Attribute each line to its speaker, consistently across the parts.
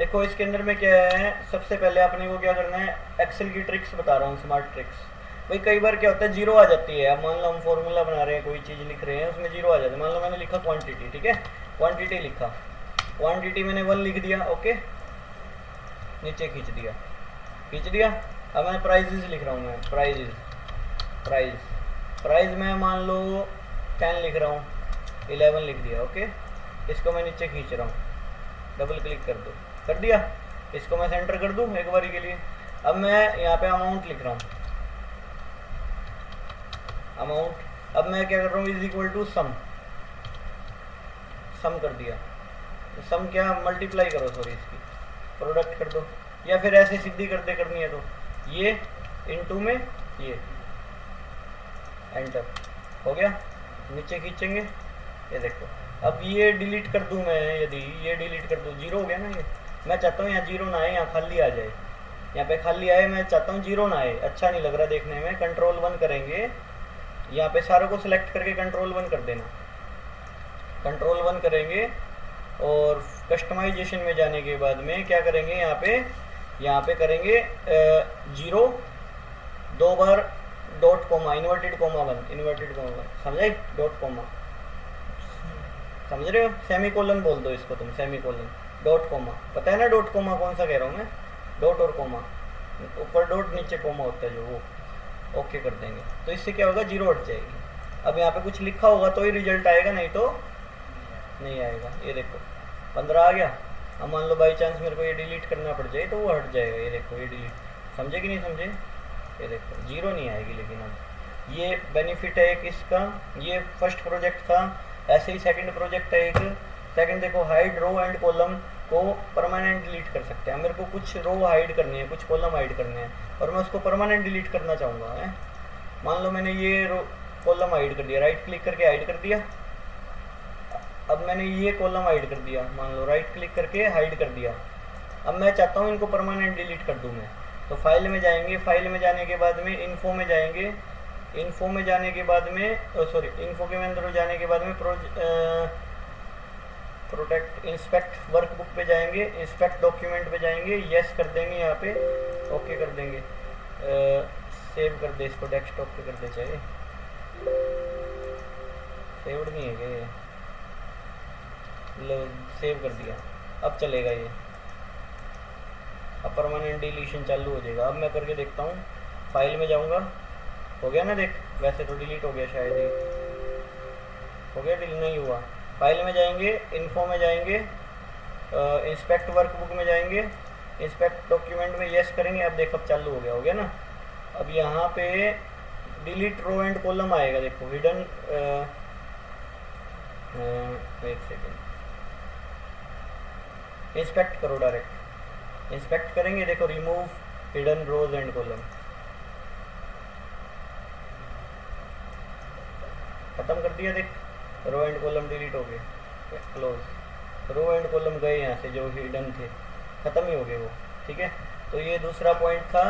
Speaker 1: देखो इसके अंदर में क्या है, सबसे पहले अपने को क्या करना है, एक्सेल की ट्रिक्स बता रहा हूँ, स्मार्ट ट्रिक्स। भाई कई बार क्या होता है, जीरो आ जाती है। अब मान लो हम फॉर्मूला बना रहे हैं, कोई चीज़ लिख रहे हैं, उसमें जीरो आ जाता है। मान लो मैंने लिखा क्वांटिटी, ठीक है, क्वांटिटी लिखा, क्वांटिटी मैंने 1 लिख दिया, ओके, नीचे खींच दिया, खींच दिया। अब मैं प्राइजेज लिख रहा हूँ, मैं प्राइजेज, प्राइस, प्राइस मैं मान लो 10 लिख रहा हूँ, 11 लिख दिया, ओके। इसको मैं नीचे खींच रहा हूँ, डबल क्लिक कर दो, कर दिया। इसको मैं सेंटर कर दूँ एक बारी के लिए। अब मैं यहाँ पे अमाउंट लिख रहा हूँ, अमाउंट। अब मैं क्या कर रहा हूँ, इज इक्वल टू सम, सम कर दिया। तो सम क्या, मल्टीप्लाई करो, सॉरी, इसकी प्रोडक्ट कर दो, या फिर ऐसे सीधी कर दे, करनी है तो ये इनटू में ये, एंटर, हो गया। नीचे खींचेंगे, ये देखो। अब ये डिलीट कर दूं मैं, यदि ये डिलीट कर दूं, जीरो हो गया ना ये। मैं चाहता हूँ यहाँ जीरो ना आए, यहाँ खाली आ जाए, यहाँ पे खाली आए, मैं चाहता हूँ जीरो ना आए, अच्छा नहीं लग रहा देखने में। कंट्रोल 1 करेंगे, यहाँ पे सारों को सिलेक्ट करके कंट्रोल 1 कर देना, कंट्रोल 1 करेंगे। और कस्टमाइजेशन में जाने के बाद में क्या करेंगे, यहाँ पे करेंगे जीरो, 2 बार dot comma, inverted comma 1, inverted comma 1, समझे, डॉट कोमा, समझ रहे हो, सेमी कोलन बोल दो इसको तुम, सेमी कोलन, डॉट कोमा, पता है ना डॉट कोमा कौन सा कह रहा हूँ मैं, डॉट और कोमा, ऊपर डॉट नीचे कोमा होता है जो, वो ओके कर देंगे। तो इससे क्या होगा, जीरो हट जाएगी। अब यहाँ पे कुछ लिखा होगा तो ही रिजल्ट आएगा, नहीं तो नहीं आएगा। ये देखो 15 आ गया। अब मान लो बाई चांस मेरे को ये डिलीट करना पड़ जाए तो वो हट जाएगा, ये देखो, ये डिलीट, समझे कि नहीं समझे, ये देखो जीरो नहीं आएगी। लेकिन अब ये बेनिफिट है एक इसका, ये फर्स्ट प्रोजेक्ट था। ऐसे ही सेकंड प्रोजेक्ट है एक, सेकंड देखो, हाइड रो एंड कॉलम को परमानेंट डिलीट कर सकते हैं। मेरे को कुछ रो हाइड करनी है, कुछ कॉलम हाइड करने हैं, और मैं उसको परमानेंट डिलीट करना चाहूँगा है। मान लो मैंने ये रो कॉलम हाइड कर दिया, राइट क्लिक करके हाइड कर दिया। अब मैंने ये कॉलम हाइड कर दिया, मान लो राइट क्लिक करके हाइड कर दिया। अब मैं चाहता हूँ इनको परमानेंट डिलीट कर दूँ मैं, तो फाइल में जाएंगे, फाइल में जाने के बाद में इन्फो में जाएंगे, इन्फो में जाने के बाद में, सॉरी, इन्फो के अंदर जाने के बाद में प्रोटेक्ट, इंस्पेक्ट वर्कबुक पे जाएंगे, इंस्पेक्ट डॉक्यूमेंट पे जाएंगे, यस कर देंगे, यहाँ पे ओके कर देंगे, सेव कर दे इसको, डेस्कटॉप पे कर दे, चाहे सेव्ड नहीं है क्या ये, लो सेव कर दिया। अब चलेगा ये, अब परमानेंट डिलीशन चालू हो जाएगा। अब मैं करके देखता हूँ, फाइल में जाऊँगा, हो गया ना, देख, वैसे तो डिलीट हो गया शायद ही, हो गया, डिलीट नहीं हुआ। फाइल में जाएंगे, इन्फो में जाएंगे, इंस्पेक्ट वर्कबुक में जाएंगे, इंस्पेक्ट डॉक्यूमेंट में यस करेंगे। अब देखो, अब चालू हो गया, हो गया ना। अब यहाँ पे डिलीट रो एंड कॉलम आएगा, देखो, हिडन, एक सेकेंड, इंस्पेक्ट करो, डायरेक्ट इंस्पेक्ट करेंगे, देखो, remove hidden rows and column, खत्म कर दिया, देख, रो एंड कॉलम डिलीट हो गए, क्लोज, रो एंड कॉलम गए यहाँ से, जो हिडन थे खत्म ही हो गए वो, ठीक है। तो ये दूसरा पॉइंट था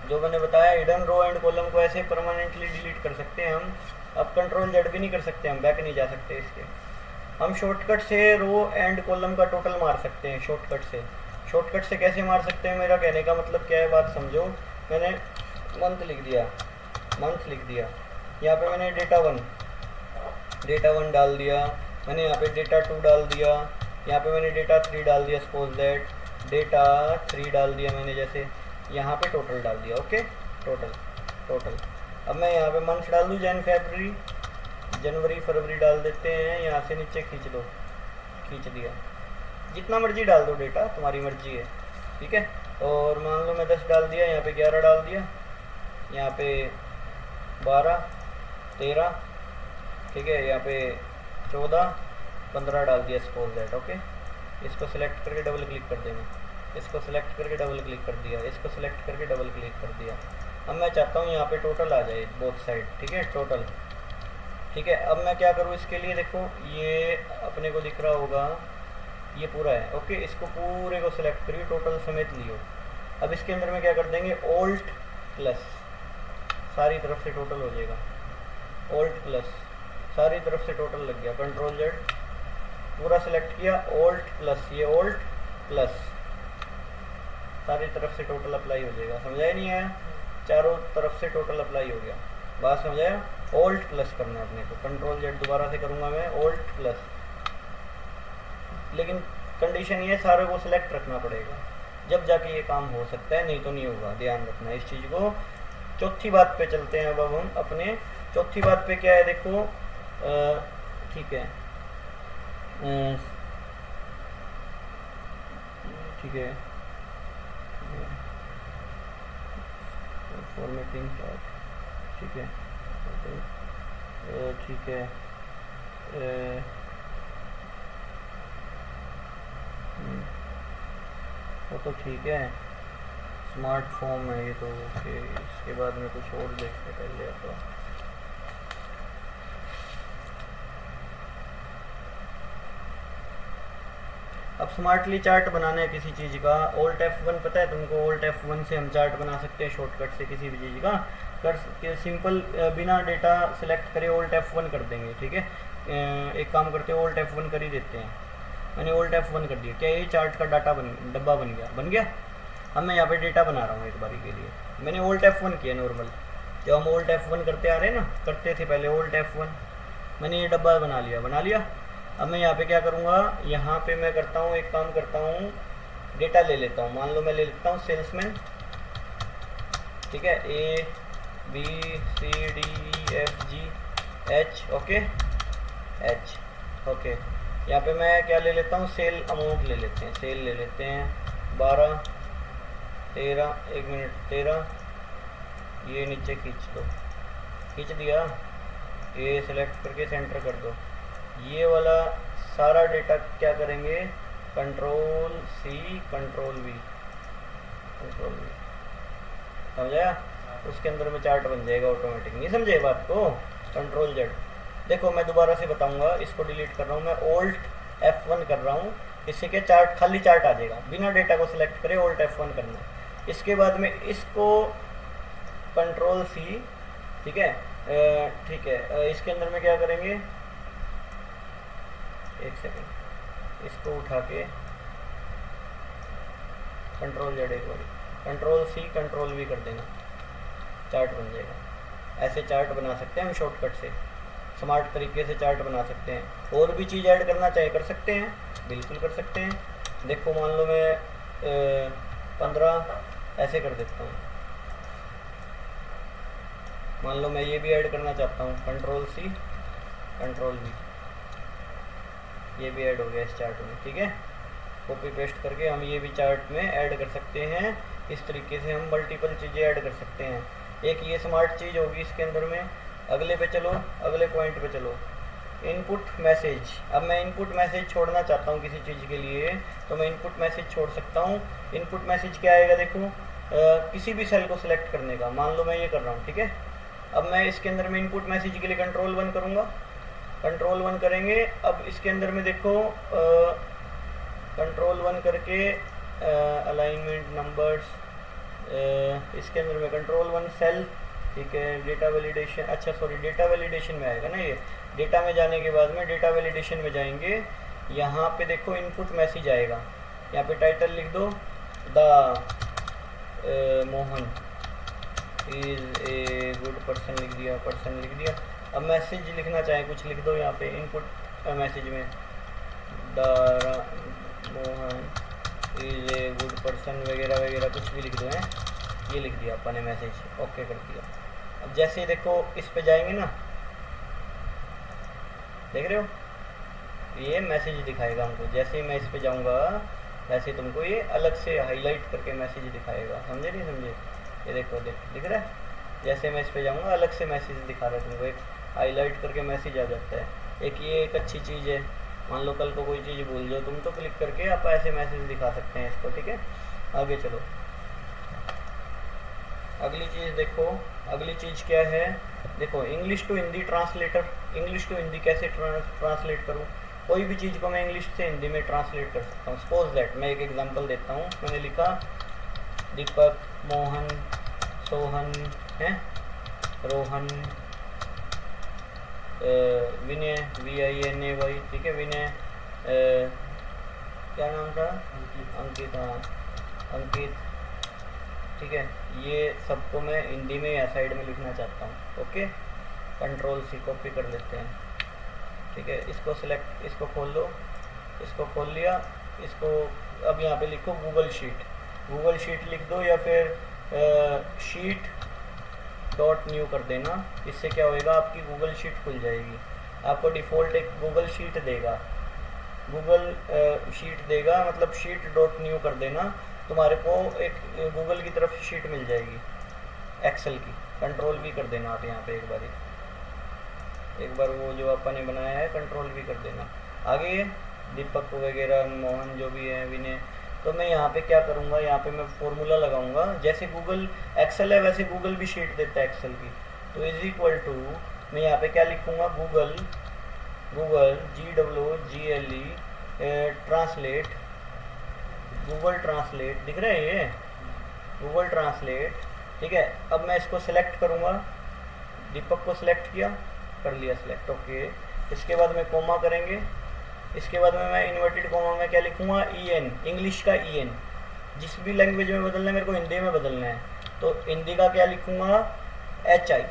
Speaker 1: जो मैंने बताया, हिडन रो एंड कॉलम को ऐसे परमानेंटली डिलीट कर सकते हैं हम। अब कंट्रोल जेड भी नहीं कर सकते हम, बैक नहीं जा सकते इसके। हम शॉर्टकट से रो एंड कॉलम का टोटल मार सकते हैं, शॉर्टकट से। शॉर्टकट से कैसे मार सकते हैं, मेरा कहने का मतलब क्या है, बात समझो। मैंने मंथ लिख दिया, मंथ लिख दिया, यहाँ पे मैंने डेटा वन डाल दिया, मैंने यहाँ पे डेटा 2 डाल दिया, यहाँ पे मैंने डेटा 3 डाल दिया, सपोज दैट डेटा 3 डाल दिया मैंने, जैसे यहाँ पे टोटल डाल दिया, ओके, टोटल टोटल। अब मैं यहाँ पे मंथ डाल दूँ, जनवरी फरवरी डाल देते हैं, यहाँ से नीचे खींच दो, खींच दिया, जितना मर्जी डाल दो डेटा, तुम्हारी मर्जी है, ठीक है। और मान लो मैं 10 डाल दिया, यहाँ पे 11 डाल दिया, यहाँ पे 12 13, ठीक है, यहाँ पे 14 15 डाल दिया, सपोज दैट, ओके। इसको सिलेक्ट करके डबल क्लिक कर देंगे, इसको सिलेक्ट करके डबल क्लिक कर दिया, इसको सिलेक्ट करके डबल क्लिक कर दिया। अब मैं चाहता हूँ यहाँ पे टोटल आ जाए बोथ साइड, ठीक है, टोटल, ठीक है। अब मैं क्या करूँ इसके लिए, देखो ये अपने को दिख रहा होगा, ये पूरा है, ओके। इसको पूरे को सिलेक्ट करिए, टोटल समेत लियो। अब इसके अंदर में क्या कर देंगे, ऑल्ट प्लस, सारी तरफ से टोटल हो जाएगा, ऑल्ट प्लस, सारी तरफ से टोटल लग गया, कंट्रोल जेड, पूरा सिलेक्ट किया, ऑल्ट प्लस, ये ऑल्ट प्लस, सारी तरफ से टोटल अप्लाई हो जाएगा। समझा ही नहीं आया? चारों तरफ से टोटल अप्लाई हो गया। बात समझाया? ऑल्ट प्लस करना है अपने को, कंट्रोल जेड दोबारा से करूँगा मैं, ऑल्ट प्लस। लेकिन कंडीशन ये सारे को सिलेक्ट रखना पड़ेगा, जब जाके ये काम हो सकता है, नहीं तो नहीं होगा। ध्यान रखना इस चीज़ को। चौथी बात पे चलते हैं अब हम अपने। चौथी बात पे क्या है देखो, ठीक है, ठीक है, फॉर्मेटिंग पार्ट, ठीक है, ठीक है, वो तो ठीक है, स्मार्ट फॉर्म है ये तो ओके। इसके बाद में कुछ और देखते पहले तो अब स्मार्टली चार्ट बनाना है किसी चीज़ का। ऑल्ट F1 पता है तुमको? ऑल्ट F1 से हम चार्ट बना सकते हैं शॉर्टकट से किसी भी चीज़ का। कर सिंपल बिना डेटा सेलेक्ट करे ऑल्ट F1 कर देंगे, ठीक है। एक काम करते हैं, ऑल्ट F1 कर ही देते हैं। मैंने ऑल्ट F1 कर दिया, क्या ये चार्ट का डाटा डब्बा बन गया? बन गया। अब मैं यहाँ पे डेटा बना रहा हूँ एक बारी के लिए। मैंने ऑल्ट F1 किया नॉर्मल, जब हम ऑल्ट F1 करते आ रहे हैं ना, करते थे पहले ऑल्ट F1। मैंने ये डब्बा बना लिया। अब मैं यहाँ पे क्या करूँगा, यहाँ पे मैं करता हूँ, एक काम करता हूँ, डेटा ले लेता हूँ। मान लो मैं ले लेता हूँ सेल्समैन, ठीक है, ABCDEFGH, ओके, H, ओके। यहाँ पे मैं क्या ले लेता हूँ, सेल अमाउंट ले लेते हैं, सेल ले लेते हैं 12, 13, 1 मिनट 13, ये नीचे खींच दो, खींच दिया, ये सिलेक्ट करके सेंटर कर दो। ये वाला सारा डेटा क्या करेंगे, कंट्रोल C, कंट्रोल V, समझाया? उसके अंदर में चार्ट बन जाएगा ऑटोमेटिक। नहीं समझे बात को? Control Z। देखो मैं दोबारा से बताऊंगा, इसको डिलीट कर रहा हूँ मैं, ऑल्ट F1 कर रहा हूँ। इससे क्या चार्ट, खाली चार्ट आ जाएगा, बिना डेटा को सिलेक्ट करे ऑल्ट F1 करना है। इसके बाद में इसको कंट्रोल C, ठीक है, ठीक है, इसके अंदर में क्या करेंगे, एक सेकंड, इसको उठा के कंट्रोल Z, एक बार कंट्रोल C, कंट्रोल V कर देना, चार्ट बन जाएगा। ऐसे चार्ट बना सकते हैं हम शॉर्टकट से, स्मार्ट तरीके से चार्ट बना सकते हैं। और भी चीज़ ऐड करना चाहे कर सकते हैं, बिल्कुल कर सकते हैं। देखो मान लो मैं 15 ऐसे कर देता हूँ। मान लो मैं ये भी ऐड करना चाहता हूँ, कंट्रोल C, कंट्रोल V, ये भी ऐड हो गया इस चार्ट में, ठीक है। कॉपी पेस्ट करके हम ये भी चार्ट में ऐड कर सकते हैं। इस तरीके से हम मल्टीपल चीज़ें ऐड कर सकते हैं। एक ये स्मार्ट चीज़ होगी इसके अंदर में। अगले पे चलो, अगले पॉइंट पे चलो, इनपुट मैसेज। अब मैं इनपुट मैसेज छोड़ना चाहता हूँ किसी चीज़ के लिए, तो मैं इनपुट मैसेज छोड़ सकता हूँ। इनपुट मैसेज क्या आएगा देखो, किसी भी सेल को सिलेक्ट करने का। मान लो मैं ये कर रहा हूँ, ठीक है। अब मैं इसके अंदर में इनपुट मैसेज के लिए कंट्रोल 1 करूँगा, कंट्रोल 1 करेंगे। अब इसके अंदर में देखो कंट्रोल 1 करके अलाइनमेंट नंबर्स, इसके अंदर में कंट्रोल 1 सेल, ठीक है, डेटा वैलिडेशन, अच्छा सॉरी डेटा वैलिडेशन में आएगा ना ये। डेटा में जाने के बाद में डेटा वैलिडेशन में जाएंगे, यहाँ पे देखो इनपुट मैसेज आएगा, यहाँ पे टाइटल लिख दो, the Mohan is a good person, लिख दिया, पर्सन लिख दिया। अब मैसेज लिखना चाहे कुछ लिख दो यहाँ पे इनपुट मैसेज में, the Mohan is a good person वगैरह वगैरह कुछ भी लिख दो है। ये लिख दिया अपन ने मैसेज, ओके कर दिया। अब जैसे ही देखो इस पे जाएंगे ना, देख रहे हो ये मैसेज दिखाएगा हमको। जैसे ही मैं इस पे जाऊँगा वैसे तुमको ये अलग से हाईलाइट करके मैसेज दिखाएगा, समझे नहीं समझे? ये देखो दिख रहा है, जैसे मैं इस पे जाऊँगा अलग से मैसेज दिखा रहा है तुमको, एक हाईलाइट करके मैसेज आ जाता है। एक ये एक अच्छी चीज़ है। मान लो कल को कोई चीज़ भूल जाओ तुम, तो क्लिक करके आप ऐसे मैसेज दिखा सकते हैं इसको, ठीक है। आगे चलो, अगली चीज़ देखो, अगली चीज़ क्या है देखो, English to Hindi translator. English to Hindi कैसे ट्रांसलेट करूँ? कोई भी चीज़ को मैं इंग्लिश से हिंदी में ट्रांसलेट कर सकता हूँ। सपोज दैट मैं एक एग्जांपल देता हूँ। मैंने लिखा दीपक, मोहन, सोहन है, रोहन, विनय, VINAY, ठीक है, विनय, क्या नाम था? अंकित, हाँ अंकित, ठीक है, ये सबको मैं हिंदी में या साइड में लिखना चाहता हूँ। ओके, कंट्रोल सी कॉपी कर लेते हैं। ठीक है, इसको सिलेक्ट, इसको खोल लो, इसको खोल लिया, इसको अब यहाँ पे लिखो गूगल शीट, गूगल शीट लिख दो या फिर शीट डॉट न्यू कर देना। इससे क्या होएगा, आपकी गूगल शीट खुल जाएगी। आपको डिफ़ॉल्ट एक गूगल शीट देगा, गूगल शीट देगा, मतलब शीट डॉट न्यू कर देना, तुम्हारे को एक गूगल की तरफ से शीट मिल जाएगी एक्सेल की। कंट्रोल भी कर देना आप यहाँ पे एक बार वो जो अपन ने बनाया है कंट्रोल भी कर देना। आगे दीपक वगैरह, मोहन जो भी है, विनय, तो मैं यहाँ पे क्या करूँगा, यहाँ पे मैं फॉर्मूला लगाऊंगा। जैसे गूगल एक्सेल है वैसे गूगल भी शीट देता है एक्सेल की। तो इज इक्वल टू, मैं यहाँ पे क्या लिखूँगा, Google GWGLE translate, Google translate, दिख रहा है ये गूगल ट्रांसलेट। ठीक है, अब मैं इसको सिलेक्ट करूँगा, दीपक को सिलेक्ट किया, कर लिया सिलेक्ट। ओके, इसके बाद में कोमा करेंगे, इसके बाद में मैं इन्वर्टेड कोमा में क्या लिखूँगा, EN, इंग्लिश का EN। जिस भी लैंग्वेज में बदलना है, मेरे को हिंदी में बदलना है, तो हिंदी का क्या लिखूँगा, HI,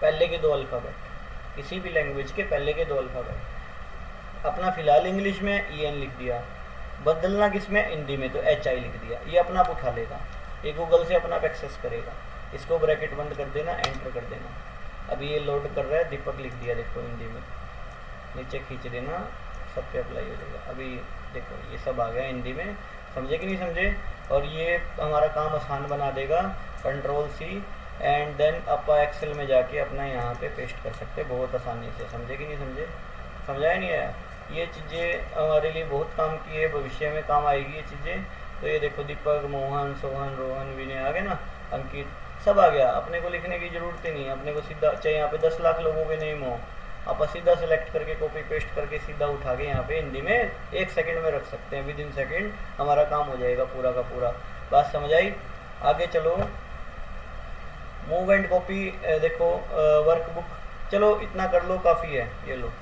Speaker 1: पहले के 2 अल्फ़ाबेट, किसी भी लैंग्वेज के पहले के 2 अल्फ़ाबेट। अपना फ़िलहाल इंग्लिश में EN लिख दिया, बदलना किस में, हिंदी में, तो HI लिख दिया। ये अपना आप उठा लेगा, ये गूगल से अपना आप एक्सेस करेगा। इसको ब्रैकेट बंद कर देना, एंटर कर देना। अभी ये लोड कर रहा है, दीपक लिख दिया देखो हिंदी में, नीचे खींच देना, सब पे अप्लाई हो जाएगा। अभी देखो ये सब आ गया हिंदी में, समझे कि नहीं समझे। और ये हमारा काम आसान बना देगा। कंट्रोल C एंड देन आप एक्सेल में जाके अपना यहाँ पे पेस्ट कर सकते हैं बहुत आसानी से। समझे कि नहीं समझे, समझाया नहीं आया। ये चीज़ें हमारे लिए बहुत काम की है, भविष्य में काम आएगी ये चीज़ें। तो ये देखो दीपक, मोहन, सोहन, रोहन, विनय आ गए ना, अंकित, सब आ गया। अपने को लिखने की ज़रूरत ही नहीं है, अपने को सीधा, चाहे यहाँ पे 10 लाख लोगों के नेम हो, आप सीधा सेलेक्ट करके कॉपी पेस्ट करके सीधा उठा के यहाँ पे हिंदी में 1 सेकंड में रख सकते हैं। विद इन सेकंड हमारा काम हो जाएगा पूरा का पूरा। बात समझ आई। आगे चलो, मूव एंड कॉपी, देखो वर्कबुक, चलो इतना कर लो, काफ़ी है, ये लो।